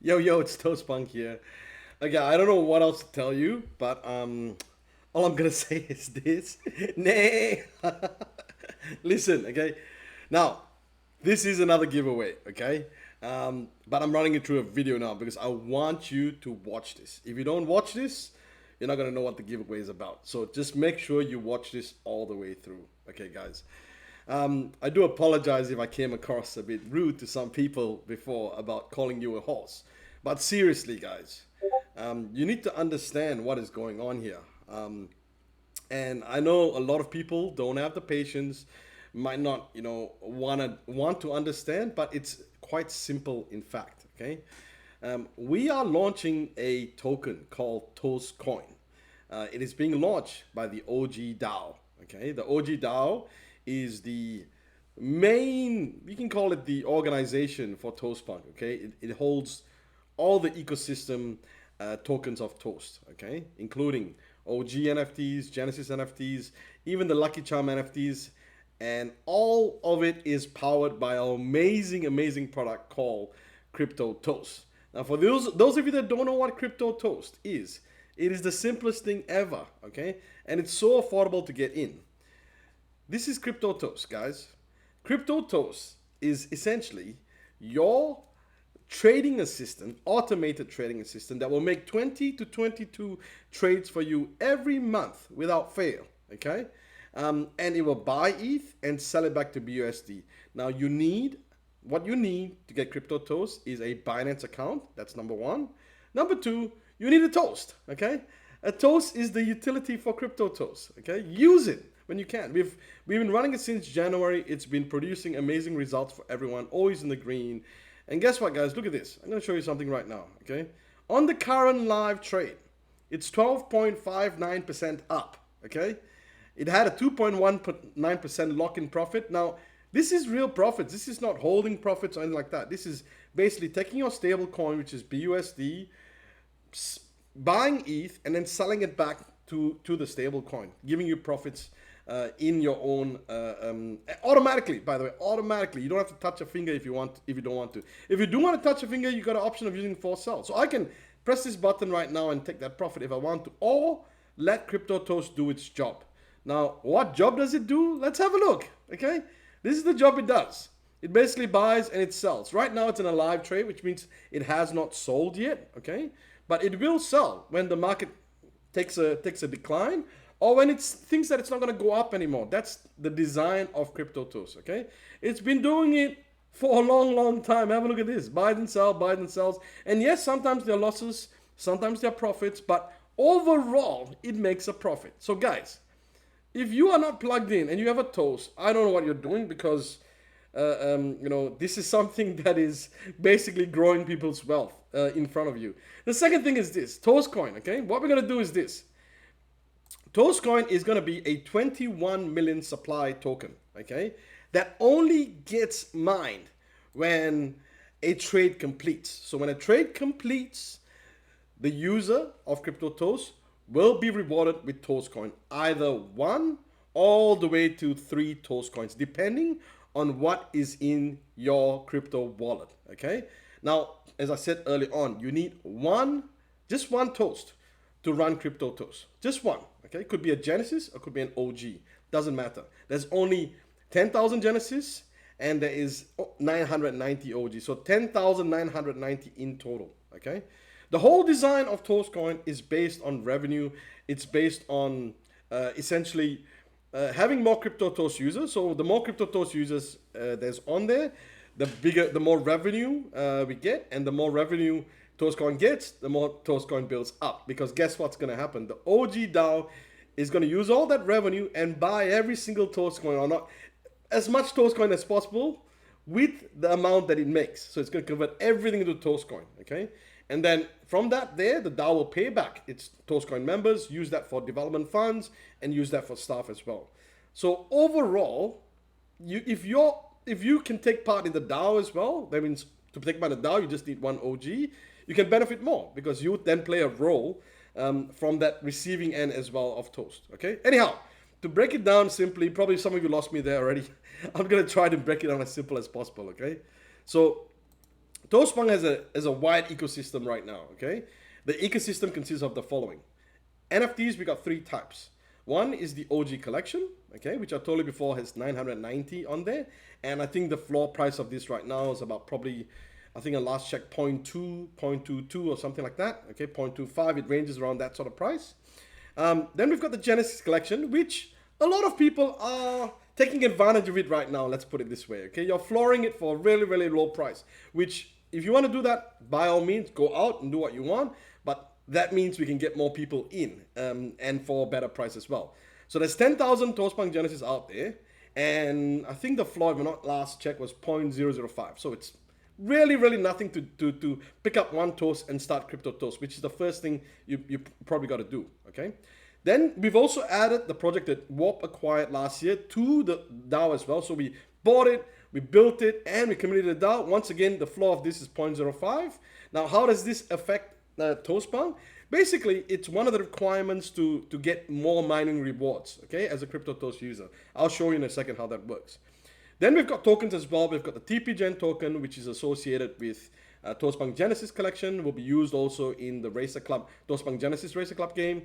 Yo, it's ToastPunk here. Okay, I don't know what else to tell you, but all I'm gonna say is this. Nay. Listen, okay? Now, this is another giveaway, okay? But I'm running it through a video now because I want you to watch this. If you don't watch this, you're not gonna know what the giveaway is about. So just make sure you watch this all the way through. Okay, guys. I do apologize if I came across a bit rude to some people before about calling you a horse. But seriously, guys, you need to understand what is going on here. And I know a lot of people don't have the patience, might not, want to understand, but it's quite simple in fact. Okay, we are launching a token called Toastcoin. It is being launched by the OG DAO. Okay, the OG DAO is the main, you can call it the organization for ToastPunk. Okay, it holds all the ecosystem tokens of Toast. Okay, including OG NFTs, Genesis NFTs, even the Lucky Charm NFTs, and all of it is powered by our amazing product called Crypto Toast. Now, for those of you that don't know what Crypto Toast is, it is the simplest thing ever. Okay, and it's so affordable to get in. This is Crypto Toast, guys. Crypto Toast is essentially your trading assistant, automated trading assistant that will make 20 to 22 trades for you every month without fail. Okay, and it will buy ETH and sell it back to BUSD. Now what you need to get Crypto Toast is a Binance account. That's number one. Number two, you need a toast. Okay, a toast is the utility for Crypto Toast. Okay, use it when you can. We've been running it since January. It's been producing amazing results for everyone, always in the green. And guess what, guys? Look at this. I'm going to show you something right now. Okay, on the current live trade, it's 12.59% up. Okay, it had a 2.19% lock-in profit. Now, this is real profits. This is not holding profits or anything like that. This is basically taking your stable coin, which is BUSD, buying ETH, and then selling it back to the stable coin, giving you profits in your own automatically. By the way, automatically, you don't have to touch a finger if you don't want to. If you do want to touch a finger, you got an option of using force sell. So I can press this button right now and take that profit if I want to, or let Crypto Toast do its job. Now, what job does it do? Let's have a look. Okay, this is the job it does. It basically buys and it sells. Right now, it's in a live trade, which means it has not sold yet. Okay, but it will sell when the market takes a decline, or when it thinks that it's not going to go up anymore. That's the design of Crypto Toast. Okay, it's been doing it for a long time. Have a look at this: buys and sells. And yes, sometimes there are losses, sometimes there are profits, but overall, it makes a profit. So, guys, if you are not plugged in and you have a toast, I don't know what you're doing, because this is something that is basically growing people's wealth in front of you. The second thing is this: Toastcoin. Okay, what we're gonna do is this. Toastcoin is gonna be a 21 million supply token. Okay, that only gets mined when a trade completes. So when a trade completes, the user of Crypto Toast will be rewarded with Toastcoin, either one all the way to 3 Toastcoins, depending on what is in your crypto wallet. Okay, now, as I said early on, you need just one toast to run Crypto Toast. Just one. Okay, it could be a Genesis or could be an OG. Doesn't matter. There's only 10,000 Genesis and there is 990 OG. So 10,990 in total. Okay, the whole design of Toastcoin is based on revenue. It's based on essentially having more Crypto Toast users. So the more Crypto Toast users there's on there, the more revenue we get, and the more revenue Toastcoin gets, the more Toastcoin builds up. Because guess what's going to happen? The OG DAO is going to use all that revenue and buy every single Toastcoin, or not as much Toastcoin as possible, with the amount that it makes. So it's going to convert everything into Toastcoin. Okay, and then from that, the DAO will pay back its Toastcoin members, use that for development funds, and use that for staff as well. So overall, if you can take part in the DAO as well, that means to take part in the DAO, you just need one OG. You can benefit more because you then play a role from that receiving end as well of Toast. Okay. Anyhow, to break it down simply, probably some of you lost me there already. I'm gonna try to break it down as simple as possible. Okay. So ToastPunk has a wide ecosystem right now. Okay, the ecosystem consists of the following: NFTs. We got three types. One is the OG collection, okay, which I told you before has 990 on there, and I think the floor price of this right now is about probably, I think I last checked 0.2, 0.22 or something like that. Okay, 0.25. It ranges around that sort of price. Then we've got the Genesis collection, which a lot of people are taking advantage of it right now. Let's put it this way, okay? You're flooring it for a really, really low price, which if you want to do that, by all means, go out and do what you want. But that means we can get more people in and for a better price as well. So there's 10,000 ToastPunk Genesis out there. And I think the floor, if I'm not last check, was 0.005. So it's really, really nothing to pick up one toast and start crypto toast, which is the first thing you probably got to do, okay? Then we've also added the project that Warp acquired last year to the DAO as well. So we bought it, we built it, and we committed the DAO. Once again, the floor of this is 0.05. Now, how does this affect ToastPunk? Basically, it's one of the requirements to get more mining rewards, okay, as a crypto toast user. I'll show you in a second how that works. Then we've got tokens as well. We've got the TP-Gen token, which is associated with ToastPunk Genesis collection. Will be used also in the Racer Club, ToastPunk Genesis Racer Club game.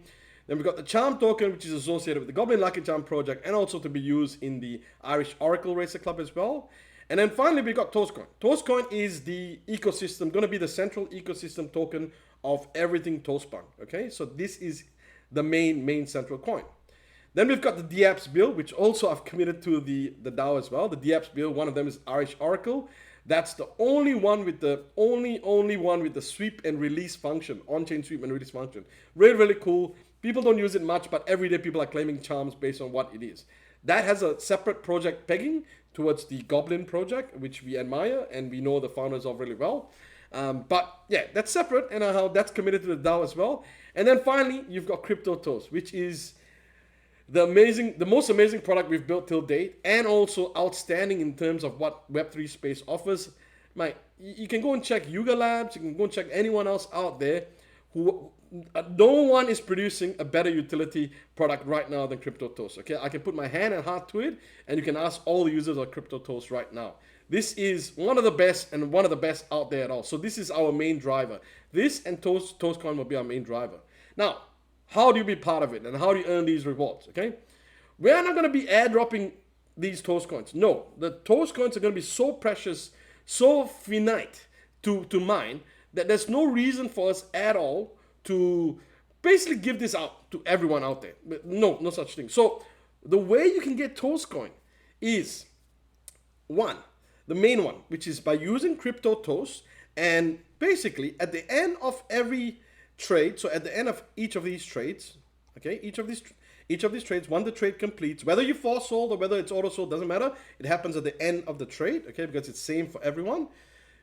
Then we've got the Charm token, which is associated with the Goblin Lucky Charm project, and also to be used in the Irish Oracle Racer Club as well. And then finally, we got Toastcoin. Toastcoin is the ecosystem, going to be the central ecosystem token of everything ToastPunk. Okay, so this is the main central coin. Then we've got the DApps build, which also I've committed to the DAO as well. The DApps build, one of them is Irish Oracle. That's the only one with the only one with the sweep and release function, on-chain sweep and release function. Really, really cool. People don't use it much, but every day people are claiming charms based on what it is. That has a separate project pegging towards the Goblin project, which we admire and we know the founders of really well. But yeah, that's separate, and how that's committed to the DAO as well. And then finally, you've got Crypto Toast, which is the most amazing product we've built till date, and also outstanding in terms of what Web3 space offers. You can go and check Yuga Labs, you can go and check anyone else out there who no one is producing a better utility product right now than Crypto Toast. Okay, I can put my hand and heart to it, and you can ask all the users of Crypto Toast right now. This is one of the best and one of the best out there at all. So this is our main driver. This and Toastcoin will be our main driver. Now, how do you be part of it, and how do you earn these rewards? Okay, we're not going to be airdropping these Toast coins. No, the Toast coins are going to be so precious, so finite to mine, that there's no reason for us at all to basically give this out to everyone out there. No such thing. So the way you can get Toast coin is one, the main one, which is by using Crypto Toast, and basically at the end of every trade, so at the end of each of these trades, okay, each of these trades, when the trade completes, whether you force sold or whether it's auto sold, doesn't matter. It happens at the end of the trade, okay, because it's same for everyone.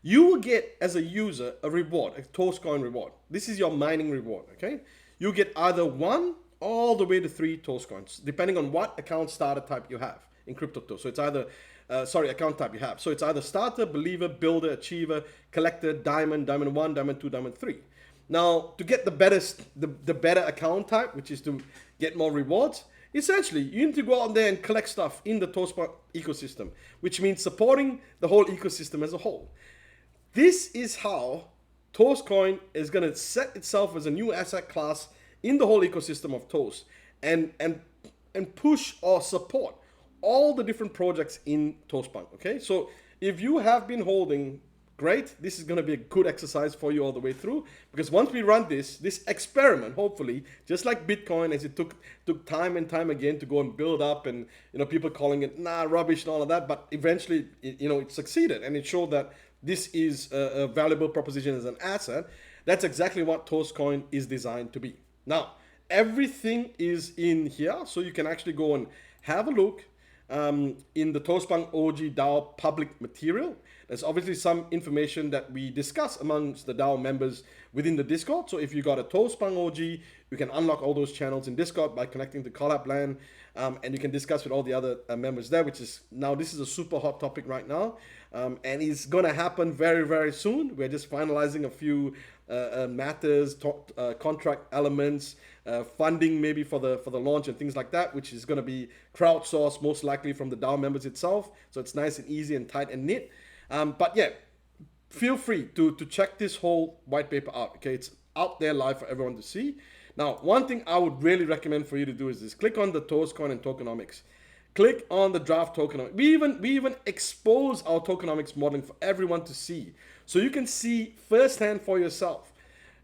You will get, as a user, a reward, a Toast coin reward. This is your mining reward, okay? You get either 1 all the way to 3 Toast coins, depending on what account starter type you have in Crypto Toast. So it's either, account type you have. So it's either starter, believer, builder, achiever, collector, diamond, diamond 1, diamond 2, diamond 3. Now, to get the better account type, which is to get more rewards, essentially, you need to go out there and collect stuff in the ToastPunk ecosystem, which means supporting the whole ecosystem as a whole. This is how Toastcoin is going to set itself as a new asset class in the whole ecosystem of Toast, and push or support all the different projects in ToastPunk. Okay, so if you have been holding, great, this is going to be a good exercise for you all the way through, because once we run this experiment, hopefully, just like Bitcoin, as it took time and time again to go and build up, and people calling it rubbish and all of that, but eventually it succeeded, and it showed that this is a valuable proposition as an asset. That's exactly what Toastcoin is designed to be. Now, everything is in here, so you can actually go and have a look in the ToastPunk OG DAO public material. There's obviously some information that we discuss amongst the DAO members within the Discord. So if you got a ToastPunk OG, you can unlock all those channels in Discord by connecting to Collab LAN, and you can discuss with all the other members there, which is now, this is a super hot topic right now, and it's gonna happen very, very soon. We're just finalizing a few matters, contract elements, funding maybe for the launch and things like that, which is gonna be crowdsourced most likely from the DAO members itself. So it's nice and easy and tight and knit. But yeah, feel free to check this whole white paper out. Okay, it's out there live for everyone to see. Now, one thing I would really recommend for you to do is this: click on the Toastcoin and tokenomics. Click on the draft tokenomics. We even expose our tokenomics modeling for everyone to see, so you can see firsthand for yourself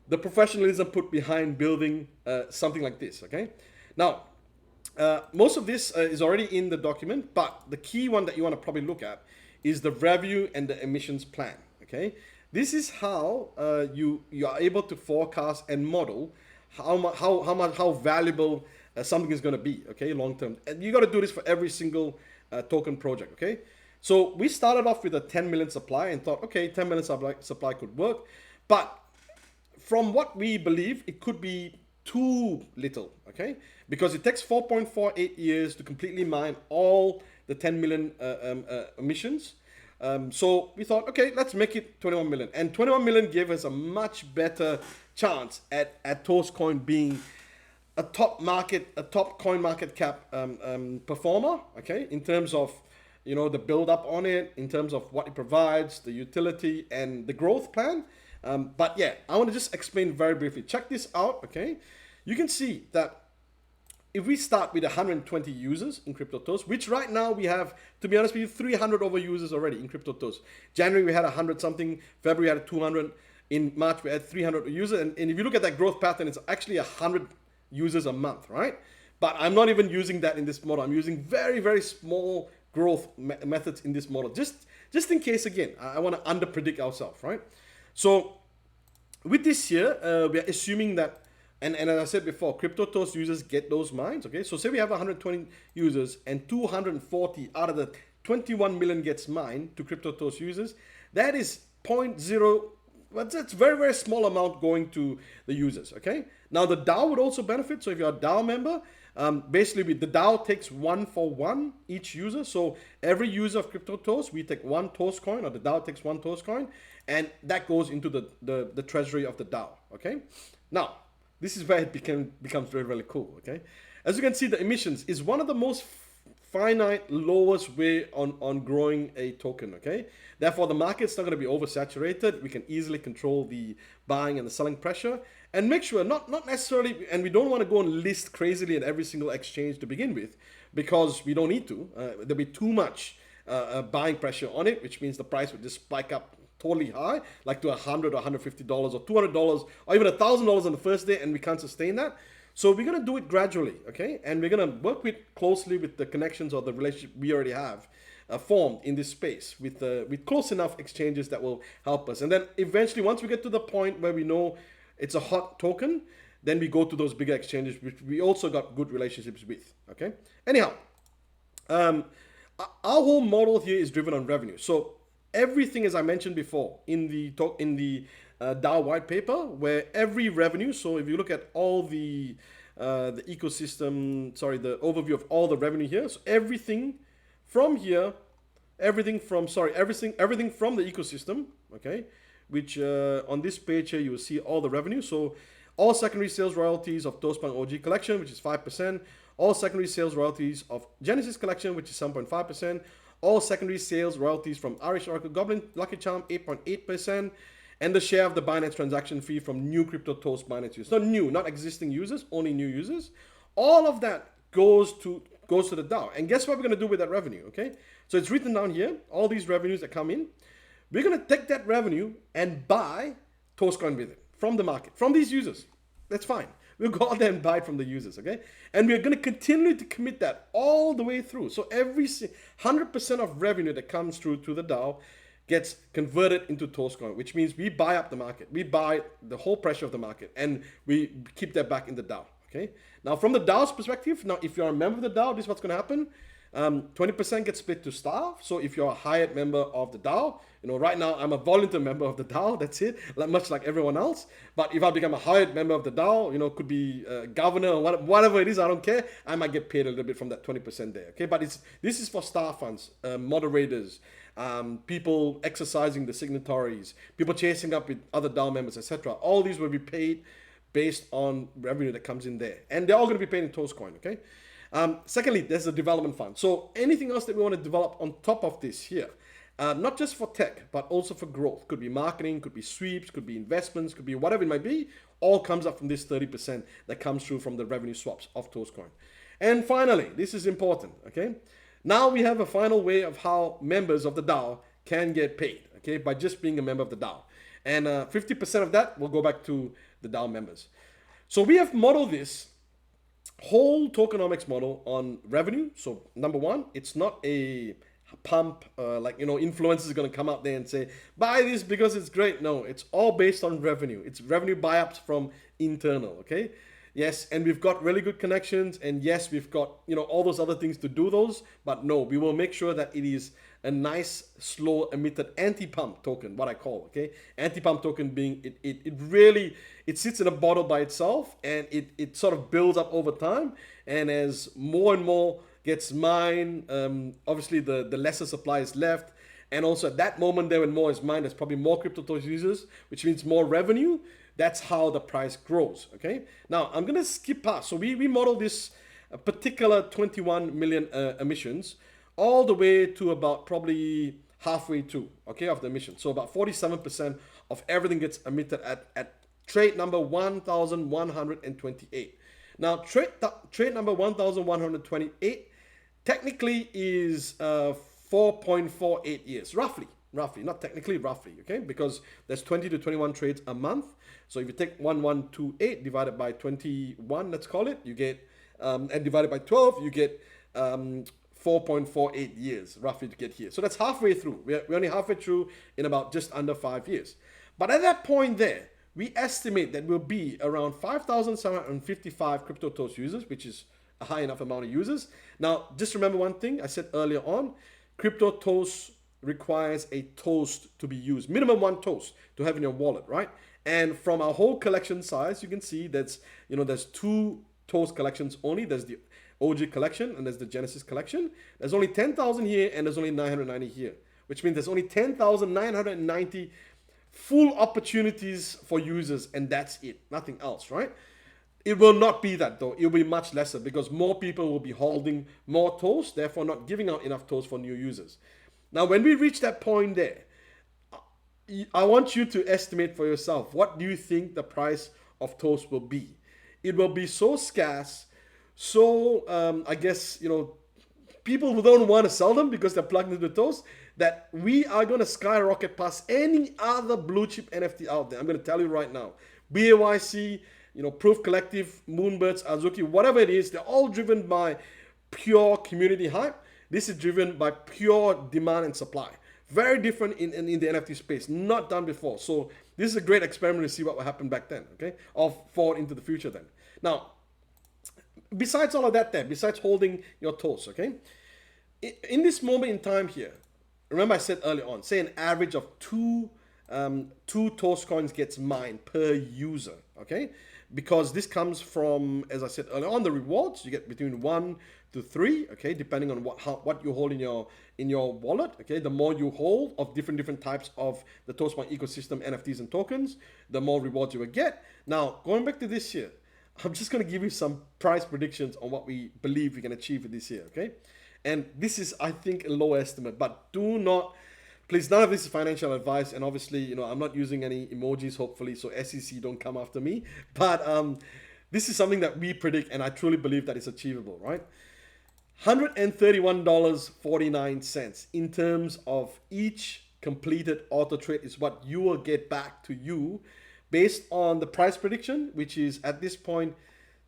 the professionalism put behind building something like this. Okay, now most of this is already in the document, but the key one that you want to probably look at is the revenue and the emissions plan. Okay, this is how you are able to forecast and model how valuable something is going to be. Okay, long term, and you got to do this for every single token project. Okay, so we started off with a 10 million supply and thought, okay, 10 million supply could work, but from what we believe, it could be too little, okay? Because it takes 4.48 years to completely mine all the 10 million emissions. So we thought, okay, let's make it 21 million. And 21 million gave us a much better chance at Toastcoin being a top coin market cap performer, okay? In terms of, you know, the build up on it, in terms of what it provides, the utility and the growth plan. But yeah, I want to just explain very briefly. Check this out, okay? You can see that if we start with 120 users in CryptoToast, which right now we have, to be honest with you, 300 over users already in CryptoToast. January we had 100 something, February we had 200, in March we had 300 users, and if you look at that growth pattern, it's actually 100 users a month, right? But I'm not even using that in this model. I'm using very, very small growth methods in this model, just in case, again, I want to under predict ourselves, right? So with this here, we are assuming that, and as I said before, CryptoToast users get those mines, okay? So say we have 120 users and 240 out of the 21 million gets mined to CryptoToast users. That is 0.0, but that's very, very small amount going to the users, okay? Now the DAO would also benefit. So if you're a DAO member, basically the DAO takes 1 for 1 each user. So every user of CryptoToast, we take 1 Toastcoin, or the DAO takes 1 Toastcoin, and that goes into the treasury of the DAO, okay? Now, this is where it becomes very, very cool, okay? As you can see, the emissions is one of the most finite, lowest way on growing a token, okay? Therefore, the market's not going to be oversaturated. We can easily control the buying and the selling pressure, and make sure, not necessarily, and we don't want to go and list crazily at every single exchange to begin with, because we don't need to. There'll be too much buying pressure on it, which means the price would just spike up totally high, like to $100 or $150 or $200 or even $1,000 on the first day, and we can't sustain that. So we're gonna do it gradually, okay? And we're gonna work closely with the connections or the relationship we already have formed in this space with close enough exchanges that will help us. And then eventually, once we get to the point where we know it's a hot token, then we go to those bigger exchanges, which we also got good relationships with, okay? Anyhow, our whole model here is driven on revenue. So everything, as I mentioned before, in the DAO white paper, where every revenue, so if you look at all the ecosystem, sorry, the overview of all the revenue here, so everything from here, everything from the ecosystem, okay, which on this page here, you will see all the revenue. So all secondary sales royalties of ToastPunk OG collection, which is 5%, all secondary sales royalties of Genesis collection, which is 7.5%, all secondary sales royalties from Irish Oracle Goblin Lucky Charm, 8.8%, and the share of the Binance transaction fee from new CryptoToast Binance users. Not existing users, only new users. All of that goes to the DAO. And guess what we're going to do with that revenue, okay? So it's written down here, all these revenues that come in. We're going to take that revenue and buy Toastcoin with it from the market, from these users. That's fine. We'll go out there and buy it from the users, okay? And we're going to continue to commit that all the way through. So every 100% of revenue that comes through to the DAO gets converted into Toastcoin, which means we buy up the market. We buy the whole pressure of the market, and we keep that back in the DAO, okay? Now, from the DAO's perspective, now if you're a member of the DAO, this is what's going to happen. 20% gets split to staff. So if you're a hired member of the DAO, you know, right now I'm a volunteer member of the DAO. That's it, much like everyone else. But if I become a hired member of the DAO, you know, could be governor or whatever it is, I don't care. I might get paid a little bit from that 20% there. Okay, but this is for staff funds, moderators, people exercising the signatories, people chasing up with other DAO members, etc. All these will be paid based on revenue that comes in there, and they're all going to be paid in Toastcoin. Okay. Secondly, there's a development fund. So anything else that we want to develop on top of this here, Not just for tech, but also for growth. Could be marketing, could be sweeps, could be investments, could be whatever it might be. All comes up from this 30% that comes through from the revenue swaps of Toastcoin. And finally, this is important, okay? Now we have a final way of how members of the DAO can get paid, okay, by just being a member of the DAO. And 50% of that will go back to the DAO members. So we have modeled this whole tokenomics model on revenue. So number one, it's not a pump like influencers are going to come out there and say buy this because it's great. No, it's all based on revenue. It's revenue buy-ups from internal. Okay, yes, and we've got really good connections, and yes, we've got all those other things to do those, but no, we will make sure that it is a nice slow emitted anti-pump token, what I call. Okay, anti-pump token being it really it sits in a bottle by itself, and it sort of builds up over time, and as more and more gets mined, obviously the lesser supply is left, and also at that moment there when more is mined, there's probably more crypto users, which means more revenue. That's how the price grows. Okay, now I'm gonna skip past. So we model this particular 21 million emissions all the way to about probably halfway through, okay, of the emission. So about 47% of everything gets emitted at trade number 1128. Now trade number 1128 technically is 4.48 years, roughly, not technically, roughly, okay, because there's 20 to 21 trades a month. So if you take 1128 divided by 21, let's call it, you get and divided by 12, you get 4.48 years roughly to get here. So that's halfway through. We're only halfway through in about just under 5 years. But at that point there, we estimate that we'll be around 5,755 crypto toast users, which is a high enough amount of users. Now, just remember one thing I said earlier on, crypto toast requires a toast to be used, minimum one toast to have in your wallet, right? And from our whole collection size, you can see that's, there's two toast collections only. There's the OG collection and there's the Genesis collection. There's only 10,000 here and there's only 990 here, which means there's only 10,990 full opportunities for users, and that's it, nothing else, right? It will not be that though. It will be much lesser because more people will be holding more toast, therefore not giving out enough toast for new users. Now, when we reach that point there, I want you to estimate for yourself, what do you think the price of toast will be? It will be so scarce, so I guess, people who don't want to sell them because they're plugged into the toast, that we are going to skyrocket past any other blue chip NFT out there. I'm going to tell you right now. BAYC, Proof Collective, Moonbirds, Azuki, whatever it is, they're all driven by pure community hype. This is driven by pure demand and supply. Very different in the NFT space, not done before. So this is a great experiment to see what will happen back then, okay? Or forward into the future then. Now, besides all of that then, besides holding your toast, okay? In this moment in time here, remember I said earlier on, say an average of two toast coins gets mined per user, okay? Because this comes from, as I said earlier on, the rewards. You get between 1 to 3, okay, depending on what you hold in your wallet, okay. The more you hold of different types of the ToastPunk ecosystem, NFTs and tokens, the more rewards you will get. Now, going back to this year, I'm just going to give you some price predictions on what we believe we can achieve this year, okay? And this is, I think, a low estimate, but do not, please, none of this is financial advice, and obviously, I'm not using any emojis, hopefully, so SEC don't come after me, but this is something that we predict, and I truly believe that it's achievable, right? $131.49 in terms of each completed auto trade is what you will get back to you based on the price prediction, which is at this point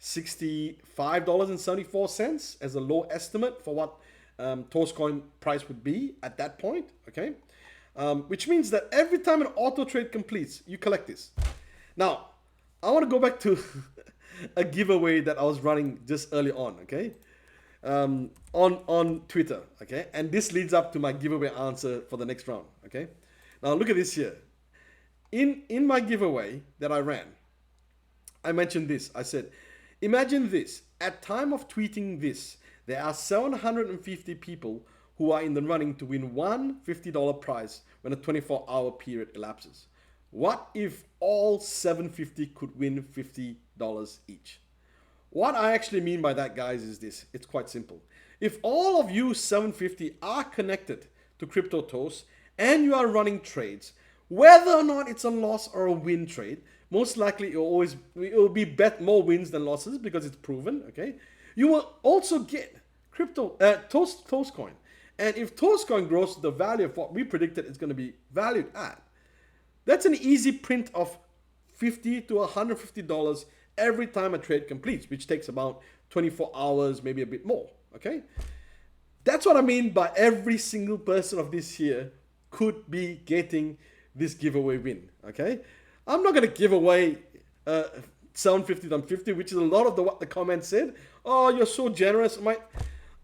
$65.74 as a low estimate for what Toastcoin price would be at that point, okay? Which means that every time an auto trade completes, you collect this. Now, I want to go back to a giveaway that I was running just early on, okay? On Twitter, okay? And this leads up to my giveaway answer for the next round, okay? Now look at this here. In my giveaway that I ran, I mentioned this. I said, imagine this. At time of tweeting this, there are 750 people who are in the running to win one $50 prize when a 24-hour period elapses. What if all 750 could win $50 each? What I actually mean by that, guys, is this. It's quite simple. If all of you 750 are connected to Crypto Toast and you are running trades, whether or not it's a loss or a win trade, most likely it will be more wins than losses because it's proven. Okay, you will also get Toastcoin, and if Toastcoin grows to the value of what we predicted it's going to be valued at, that's an easy print of $50 to $150 every time a trade completes, which takes about 24 hours, maybe a bit more. Okay, that's what I mean by every single person of this year could be getting this giveaway win. Okay, I'm not gonna give away 750 times 50, which is a lot of what the comments said. Oh, you're so generous.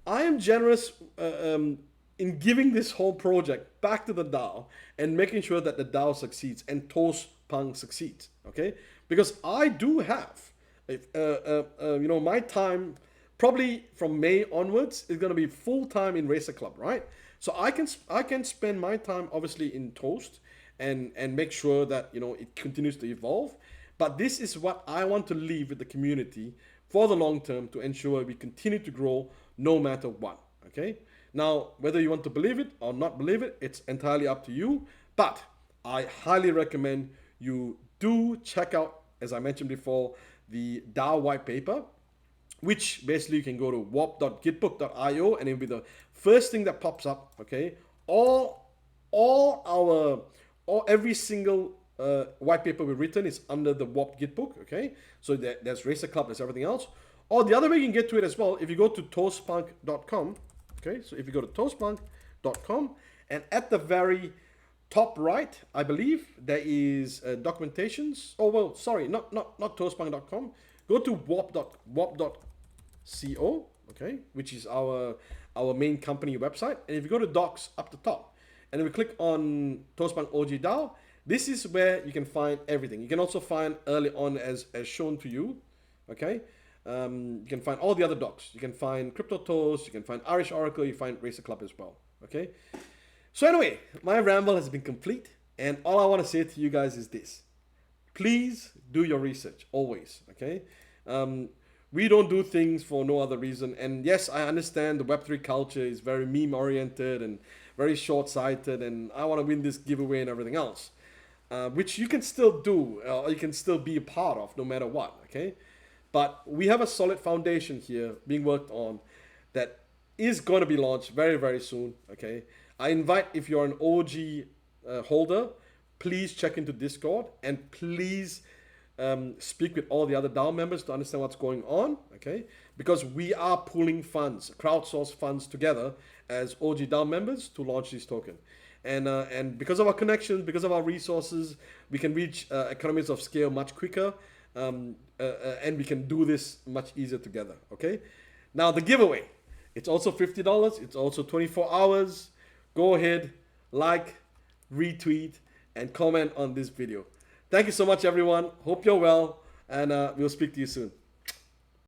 I am generous in giving this whole project back to the DAO and making sure that the DAO succeeds and ToastPunk succeeds. Okay, because I do have, my time probably from May onwards is going to be full time in Racer Club, right? So I can spend my time obviously in Toast and make sure that it continues to evolve. But this is what I want to leave with the community for the long term to ensure we continue to grow no matter what. Okay. Now, whether you want to believe it or not believe it, it's entirely up to you. But I highly recommend you do check out, as I mentioned before, the DAO white paper, which basically you can go to warp.gitbook.io and it'll be the first thing that pops up. Okay, every single white paper we've written is under the warp gitbook. Okay, so there's Racer Club, there's everything else. Or the other way you can get to it as well, if you go to toastpunk.com. Okay, so if you go to toastpunk.com and at the very top right, I believe there is documentations. Oh well, sorry, not toastpunk.com. Go to warp.co, okay, which is our main company website. And if you go to docs up the top, and then we click on Toastpunk OG DAO, this is where you can find everything. You can also find early on as shown to you, okay. You can find all the other docs. You can find Crypto Toast, you can find Irish Oracle, you find Racer Club as well, okay. So anyway, my ramble has been complete, and all I want to say to you guys is this: please do your research always, okay. We don't do things for no other reason. And yes, I understand the Web3 culture is very meme oriented and very short sighted, and I want to win this giveaway and everything else, which you can still do, or you can still be a part of no matter what, okay. But we have a solid foundation here being worked on that is going to be launched very, very soon. Okay. I invite, if you're an OG holder, please check into Discord and please speak with all the other DAO members to understand what's going on. Okay. Because we are pooling funds, crowdsource funds together as OG DAO members to launch this token. And because of our connections, because of our resources, we can reach economies of scale much quicker. And we can do this much easier together. Okay. Now the giveaway, it's also $50. It's also 24 hours. Go ahead, like, retweet, and comment on this video. Thank you so much, everyone. Hope you're well, and we'll speak to you soon.